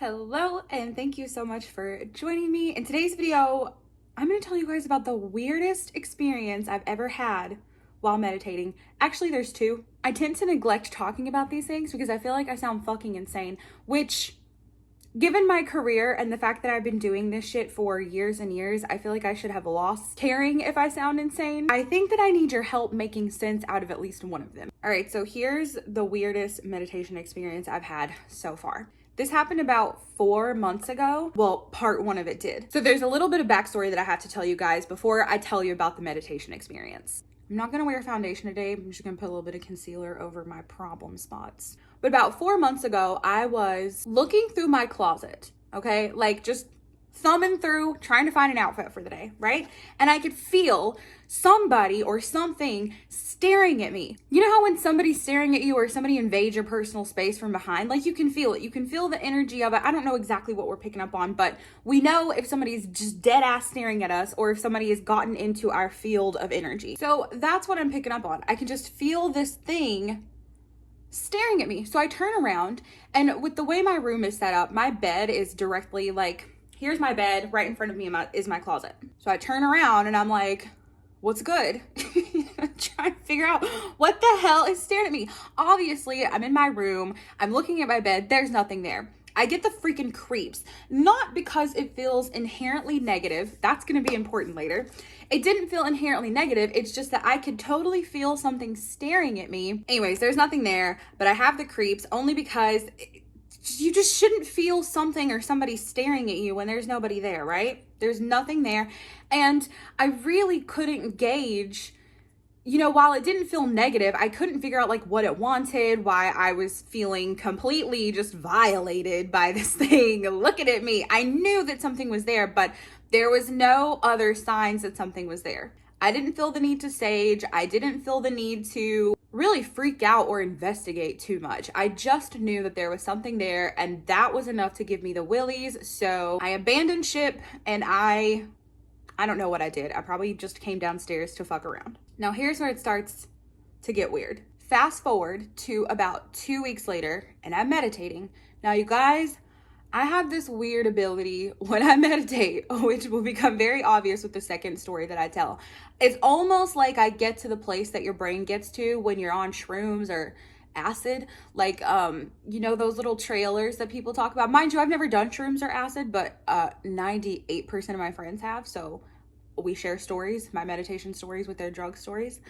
Hello, and thank you so much for joining me. In today's video, I'm going to tell you guys about the weirdest experience I've ever had while meditating. Actually, there's two. I tend to neglect talking about these things because I feel like I sound fucking insane, which, given my career and the fact that I've been doing this shit for years and years, I feel like I should have lost caring if I sound insane. I think that I need your help making sense out of at least one of them. All right, so here's the weirdest meditation experience I've had so far. This happened about 4 months ago. Well, part one of it did. So there's a little bit of backstory that I have to tell you guys before I tell you about the meditation experience. I'm not gonna wear foundation today. I'm just gonna put a little bit of concealer over my problem spots. But about 4 months ago, I was looking through my closet, okay? Like just thumbing through, trying to find an outfit for the day, right? And I could feel somebody or something staring at me. You know how when somebody's staring at you or somebody invades your personal space from behind, like you can feel it. You can feel the energy of it. I don't know exactly what we're picking up on, but we know if somebody's just dead ass staring at us or if somebody has gotten into our field of energy. So that's what I'm picking up on. I can just feel this thing staring at me. So I turn around, and with the way my room is set up, my bed is directly like, here's my bed, right in front of me is my closet. So I turn around and I'm like, what's good? Trying to figure out what the hell is staring at me. Obviously, I'm in my room, I'm looking at my bed, there's nothing there. I get the freaking creeps, not because it feels inherently negative. That's going to be important later. It didn't feel inherently negative. It's just that I could totally feel something staring at me. Anyways, there's nothing there, but I have the creeps only because you just shouldn't feel something or somebody staring at you when there's nobody there, right? There's nothing there. And I really couldn't gauge, while it didn't feel negative, I couldn't figure out like what it wanted, why I was feeling completely just violated by this thing looking at me. I knew that something was there, but there was no other signs that something was there. I didn't feel the need to sage. I didn't feel the need to really freak out or investigate too much. I just knew that there was something there, and that was enough to give me the willies. So I abandoned ship, and I don't know what I did. I probably just came downstairs to fuck around. Now here's where it starts to get weird. Fast forward to about 2 weeks later, and I'm meditating. Now you guys, I have this weird ability when I meditate, which will become very obvious with the second story that I tell. It's almost like I get to the place that your brain gets to when you're on shrooms or acid, like those little trailers that people talk about. Mind you, I've never done shrooms or acid, but 98% of my friends have, so we share stories, my meditation stories with their drug stories.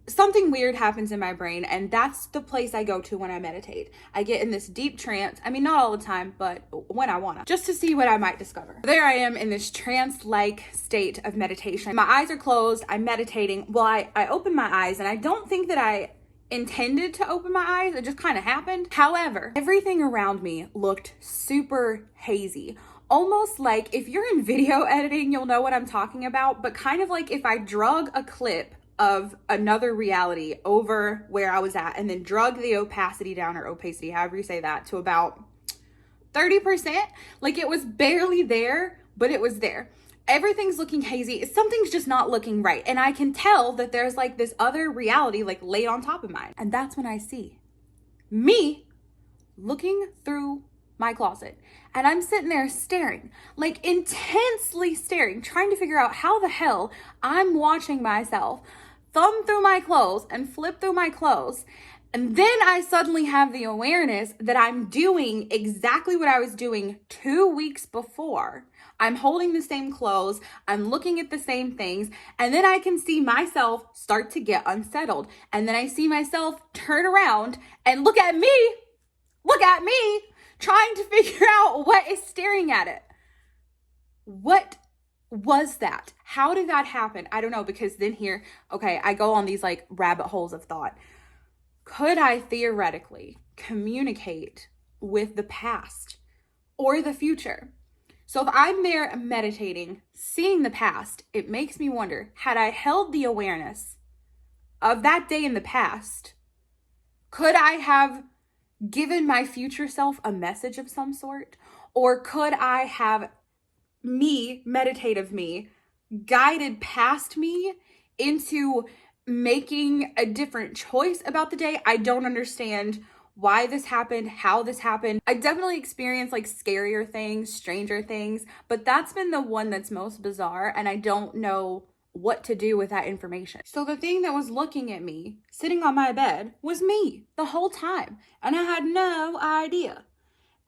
Something weird happens in my brain, and that's the place I go to when I meditate. I get in this deep trance. I mean, not all the time, but when I wanna, just to see what I might discover. There I am in this trance-like state of meditation. My eyes are closed, I'm meditating. Well, I open my eyes, and I don't think that I intended to open my eyes. It just kind of happened. However, everything around me looked super hazy. Almost like if you're in video editing, you'll know what I'm talking about, but kind of like if I drug a clip of another reality over where I was at and then drug the opacity down, or opacity, however you say that, to about 30%. Like it was barely there, but it was there. Everything's looking hazy. Something's just not looking right. And I can tell that there's like this other reality like laid on top of mine. And that's when I see me looking through my closet. And I'm sitting there staring, like intensely staring, trying to figure out how the hell I'm watching myself thumb through my clothes and flip through my clothes. And then I suddenly have the awareness that I'm doing exactly what I was doing 2 weeks before. I'm holding the same clothes, I'm looking at the same things, and then I can see myself start to get unsettled. And then I see myself turn around and look at me, trying to figure out what is staring at it. What was that? How did that happen? I don't know, because then here, okay, I go on these like rabbit holes of thought. Could I theoretically communicate with the past or the future? So if I'm there meditating, seeing the past, it makes me wonder, had I held the awareness of that day in the past, could I have given my future self a message of some sort? Or could I have meditative me, guided past me into making a different choice about the day? I don't understand why this happened, how this happened. I definitely experienced like scarier things, stranger things, but that's been the one that's most bizarre, and I don't know what to do with that information. So the thing that was looking at me, sitting on my bed, was me the whole time, and I had no idea.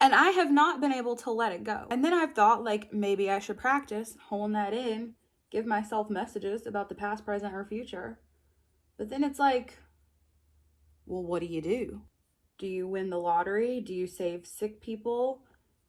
And I have not been able to let it go. And then I've thought, like, maybe I should practice holding that in, give myself messages about the past, present, or future. But then it's like, well, what do you do? Do you win the lottery? Do you save sick people?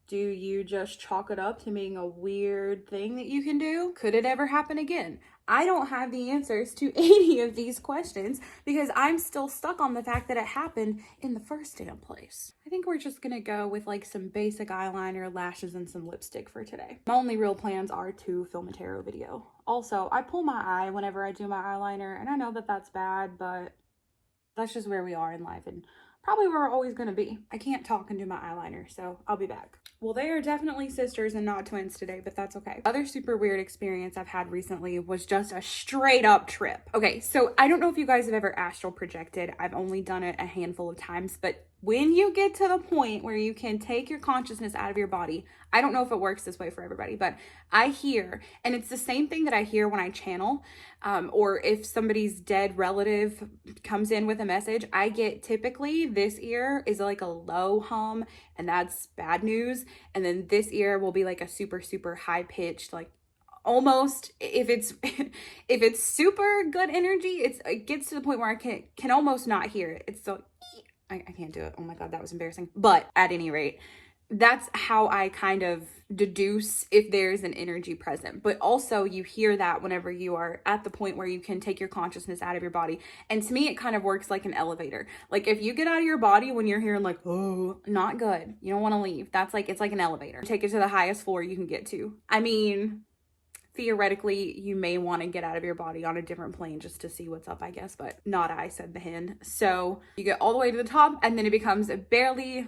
Do you just chalk it up to being a weird thing that you can do? Could it ever happen again? I don't have the answers to any of these questions because I'm still stuck on the fact that it happened in the first damn place. I think we're just gonna go with like some basic eyeliner, lashes, and some lipstick for today. My only real plans are to film a tarot video. Also, I pull my eye whenever I do my eyeliner, and I know that that's bad, but that's just where we are in life and probably where we're always gonna be. I can't talk and do my eyeliner, so I'll be back. Well, they are definitely sisters and not twins today, but that's okay. Other super weird experience I've had recently was just a straight up trip. Okay, so I don't know if you guys have ever astral projected. I've only done it a handful of times, but when you get to the point where you can take your consciousness out of your body, I don't know if it works this way for everybody, but I hear, and it's the same thing that I hear when I channel, or if somebody's dead relative comes in with a message, I get typically this ear is like a low hum, and that's bad news. And then this ear will be like a super, super high pitched, like almost, if it's if it's super good energy, it gets to the point where I can almost not hear it. It's so I can't do it. Oh my God, that was embarrassing. But at any rate, that's how I kind of deduce if there's an energy present. But also you hear that whenever you are at the point where you can take your consciousness out of your body. And to me, it kind of works like an elevator. Like if you get out of your body when you're hearing like, oh, not good, you don't want to leave. That's like, it's like an elevator. Take it to the highest floor you can get to. I mean, theoretically, you may want to get out of your body on a different plane just to see what's up, I guess, but not I, said the hen. So you get all the way to the top and then it becomes barely,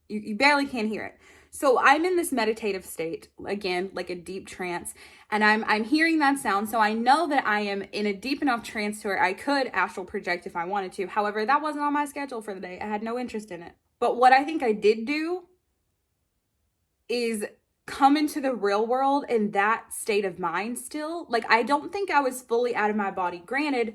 you barely can't hear it. So I'm in this meditative state, again, like a deep trance, and I'm hearing that sound. So I know that I am in a deep enough trance to where I could astral project if I wanted to. However, that wasn't on my schedule for the day. I had no interest in it. But what I think I did do is come into the real world in that state of mind still. Like, I don't think I was fully out of my body. Granted,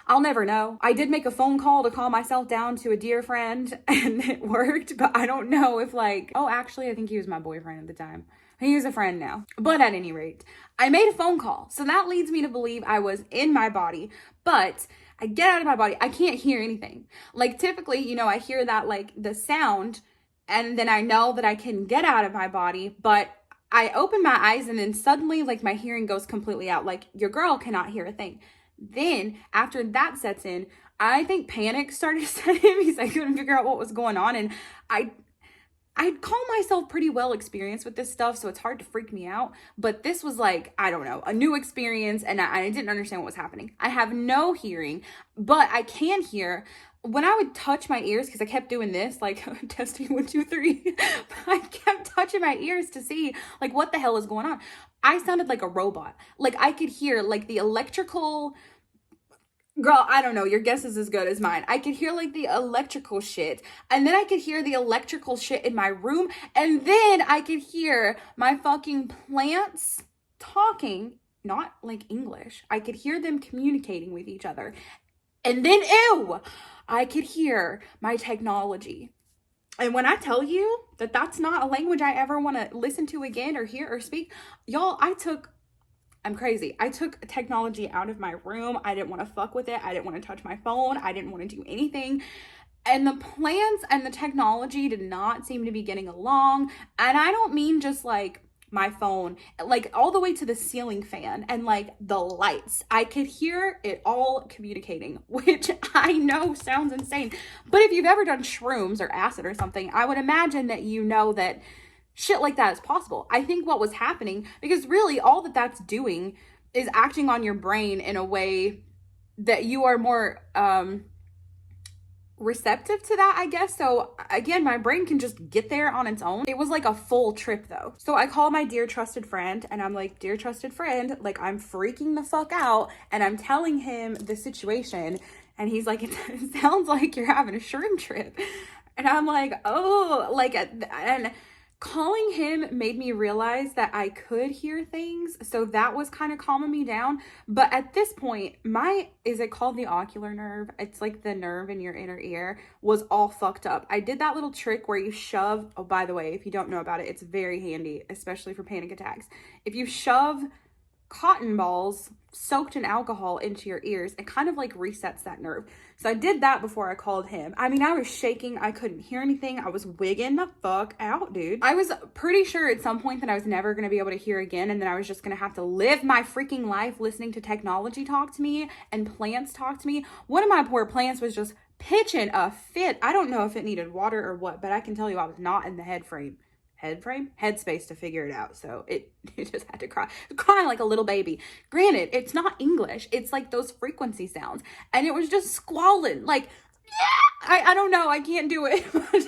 I'll never know. I did make a phone call to calm myself down to a dear friend and it worked, but I don't know if like, oh, actually, I think he was my boyfriend at the time. He was a friend now. But at any rate, I made a phone call. So that leads me to believe I was in my body, but I get out of my body. I can't hear anything. Like typically, you know, I hear that like the sound and then I know that I can get out of my body, but I open my eyes and then suddenly like my hearing goes completely out. Like your girl cannot hear a thing. Then after that sets in, I think panic started setting in because I couldn't figure out what was going on. And I'd call myself pretty well experienced with this stuff, so it's hard to freak me out. But this was like, I don't know, a new experience, and I didn't understand what was happening. I have no hearing, but I can hear. When I would touch my ears, because I kept doing this, like testing 1, 2, 3, I kept touching my ears to see like what the hell is going on. I sounded like a robot. Like I could hear like the electrical, girl, I don't know, your guess is as good as mine. I could hear like the electrical shit, and then I could hear the electrical shit in my room, and then I could hear my fucking plants talking, not like English. I could hear them communicating with each other. And then, ew, I could hear my technology. And when I tell you that that's not a language I ever want to listen to again or hear or speak, y'all, I'm crazy. I took technology out of my room. I didn't want to fuck with it. I didn't want to touch my phone. I didn't want to do anything. And the plants and the technology did not seem to be getting along. And I don't mean just like my phone, like all the way to the ceiling fan and like the lights. I could hear it all communicating, which I know sounds insane. But if you've ever done shrooms or acid or something, I would imagine that you know that shit like that is possible. I think what was happening, because really all that that's doing is acting on your brain in a way that you are more receptive to that, I guess. So again, my brain can just get there on its own. It was like a full trip though. So I call my dear trusted friend and I'm like, dear trusted friend, like I'm freaking the fuck out, and I'm telling him the situation, and he's like, it sounds like you're having a shroom trip. And I'm like, oh, like, and calling him made me realize that I could hear things. So that was kind of calming me down. But at this point, is it called the ocular nerve? It's like the nerve in your inner ear was all fucked up. I did that little trick where you shove, oh, by the way, if you don't know about it, it's very handy, especially for panic attacks. If you shove cotton balls soaked in alcohol into your ears, it kind of like resets that nerve. So I did that before I called him. I mean, I was shaking. I couldn't hear anything. I was wigging the fuck out, dude. I was pretty sure at some point that I was never going to be able to hear again. And then I was just going to have to live my freaking life listening to technology talk to me and plants talk to me. One of my poor plants was just pitching a fit. I don't know if it needed water or what, but I can tell you I was not in the headspace to figure it out. So it just had to cry, crying like a little baby. Granted, it's not English. It's like those frequency sounds. And it was just squalling. Like, I don't know. I can't do it.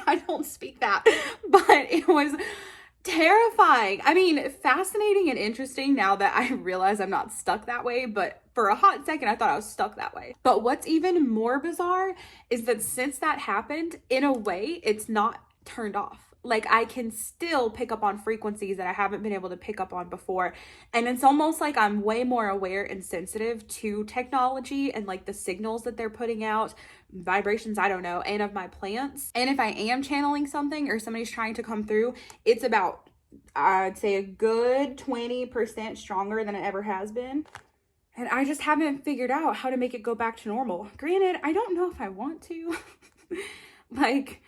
I don't speak that. But it was terrifying. I mean, fascinating and interesting now that I realize I'm not stuck that way. But for a hot second, I thought I was stuck that way. But what's even more bizarre is that since that happened, in a way, it's not turned off. Like, I can still pick up on frequencies that I haven't been able to pick up on before. And it's almost like I'm way more aware and sensitive to technology and like the signals that they're putting out, vibrations, I don't know, and of my plants. And if I am channeling something or somebody's trying to come through, it's about, I'd say, a good 20% stronger than it ever has been. And I just haven't figured out how to make it go back to normal. Granted, I don't know if I want to. Like,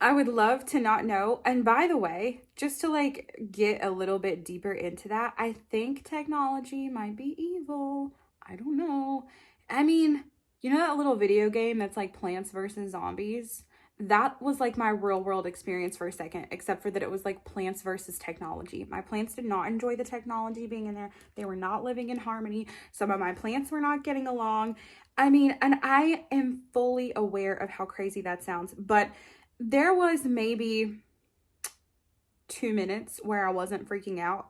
I would love to not know. And by the way, just to like get a little bit deeper into that, I think technology might be evil. I don't know. I mean, you know that little video game that's like Plants vs. Zombies? That was like my real world experience for a second, except for that it was like plants versus technology. My plants did not enjoy the technology being in there. They were not living in harmony. Some of my plants were not getting along. I mean, and I am fully aware of how crazy that sounds, but there was maybe 2 minutes where I wasn't freaking out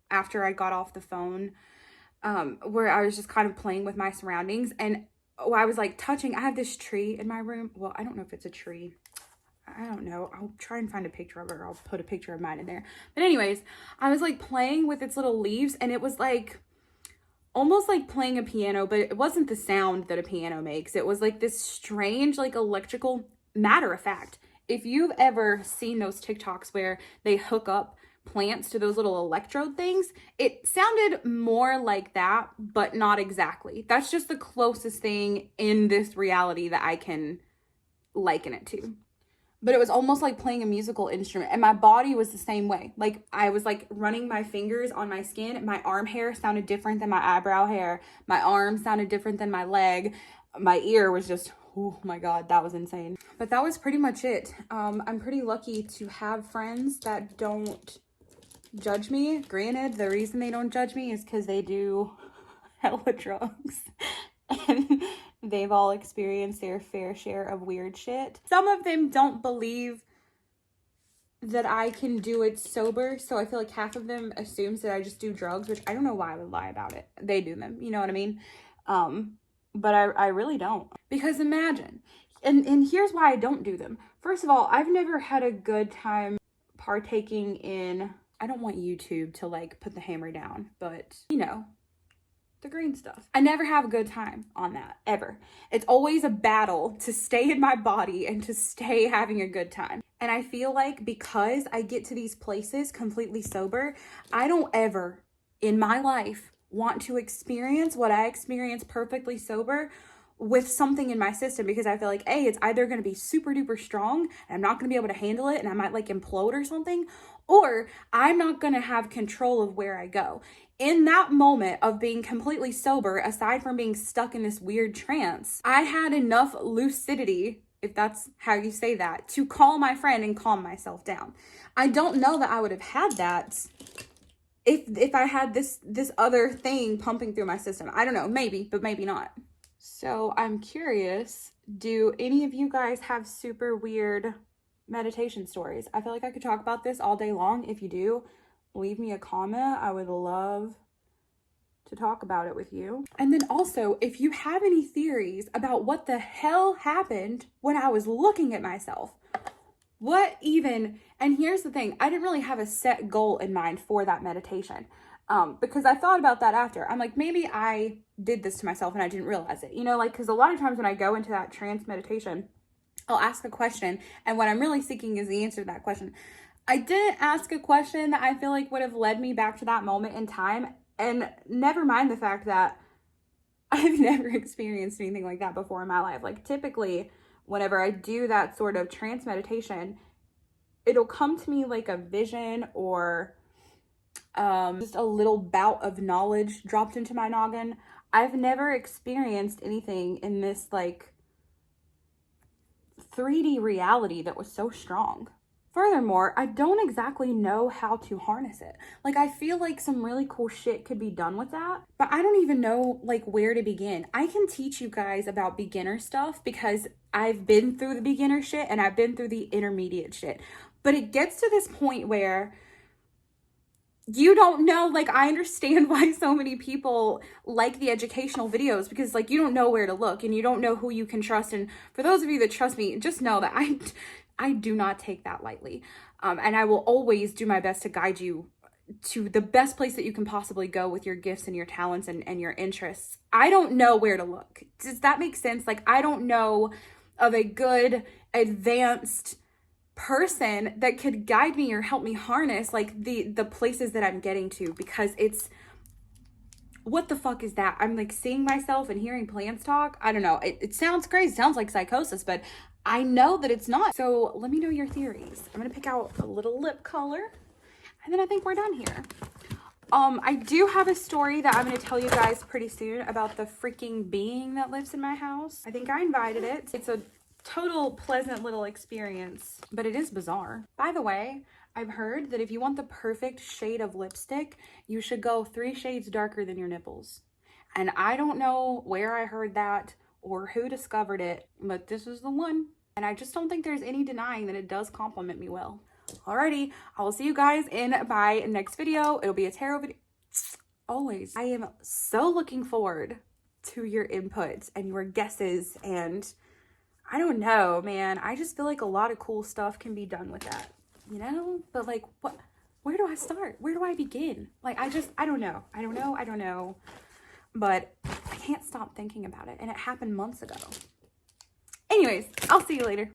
after I got off the phone, where I was just kind of playing with my surroundings. And I was like touching, I have this tree in my room. Well, I don't know if it's a tree. I don't know. I'll try and find a picture of it, or I'll put a picture of mine in there. But anyways, I was like playing with its little leaves, and it was like almost like playing a piano, but it wasn't the sound that a piano makes. It was like this strange, like electrical, matter of fact, if you've ever seen those TikToks where they hook up plants to those little electrode things, it sounded more like that, but not exactly. That's just the closest thing in this reality that I can liken it to. But it was almost like playing a musical instrument, and my body was the same way. Like, I was like running my fingers on my skin. My arm hair sounded different than my eyebrow hair. My arm sounded different than my leg. My ear was just, oh my God, that was insane. But that was pretty much it. I'm pretty lucky to have friends that don't judge me. Granted, the reason they don't judge me is because they do hella drugs. And they've all experienced their fair share of weird shit. Some of them don't believe that I can do it sober. So I feel like half of them assumes that I just do drugs, which I don't know why I would lie about it. They do them, you know what I mean? But I really don't. Because imagine, and here's why I don't do them. First of all, I've never had a good time partaking in, I don't want YouTube to like put the hammer down, but you know, the green stuff. I never have a good time on that, ever. It's always a battle to stay in my body and to stay having a good time. And I feel like because I get to these places completely sober, I don't ever in my life want to experience what I experience perfectly sober with something in my system, because I feel like, A, it's either going to be super duper strong and I'm not going to be able to handle it and I might like implode or something, or I'm not going to have control of where I go. In that moment of being completely sober, aside from being stuck in this weird trance, I had enough lucidity, if that's how you say that, to call my friend and calm myself down. I don't know that I would have had that if I had this other thing pumping through my system. I don't know, maybe, but maybe not. So I'm curious, do any of you guys have super weird meditation stories? I feel like I could talk about this all day long. If you do, leave me a comment. I would love to talk about it with you. And then also, if you have any theories about what the hell happened when I was looking at myself, What even, and here's the thing, I didn't really have a set goal in mind for that meditation. Because I thought about that after. I'm like, maybe I did this to myself and I didn't realize it. You know, like, because a lot of times when I go into that trance meditation, I'll ask a question, and what I'm really seeking is the answer to that question. I didn't ask a question that I feel like would have led me back to that moment in time, and never mind the fact that I've never experienced anything like that before in my life. Like, typically, whenever I do that sort of trance meditation, it'll come to me like a vision or just a little bout of knowledge dropped into my noggin. I've never experienced anything in this like 3D reality that was so strong. Furthermore, I don't exactly know how to harness it. Like, I feel like some really cool shit could be done with that, but I don't even know like where to begin. I can teach you guys about beginner stuff because I've been through the beginner shit and I've been through the intermediate shit. But it gets to this point where you don't know, like, I understand why so many people like the educational videos, because like you don't know where to look and you don't know who you can trust. And for those of you that trust me, just know that I do not take that lightly. And I will always do my best to guide you to the best place that you can possibly go with your gifts and your talents and your interests. I don't know where to look. Does that make sense? Like, I don't know of a good advanced person that could guide me or help me harness like the places that I'm getting to, because it's, what the fuck is that? I'm like seeing myself and hearing plants talk. I don't know. It sounds crazy. It sounds like psychosis, but I know that it's not. So let me know your theories. I'm gonna pick out a little lip color and then I think we're done here. I do have a story that I'm going to tell you guys pretty soon about the freaking being that lives in my house. I think I invited it. It's a total pleasant little experience, but it is bizarre. By the way, I've heard that if you want the perfect shade of lipstick, you should go 3 shades darker than your nipples. And I don't know where I heard that or who discovered it, but this is the one. And I just don't think there's any denying that it does compliment me well. Alrighty, I will see you guys in my next video. It'll be a tarot video. Always. I am so looking forward to your inputs and your guesses, and I don't know, man. I just feel like a lot of cool stuff can be done with that, you know? But like, what? Where do I start? Where do I begin? Like, I don't know. But I can't stop thinking about it, and it happened months ago. Anyways, I'll see you later.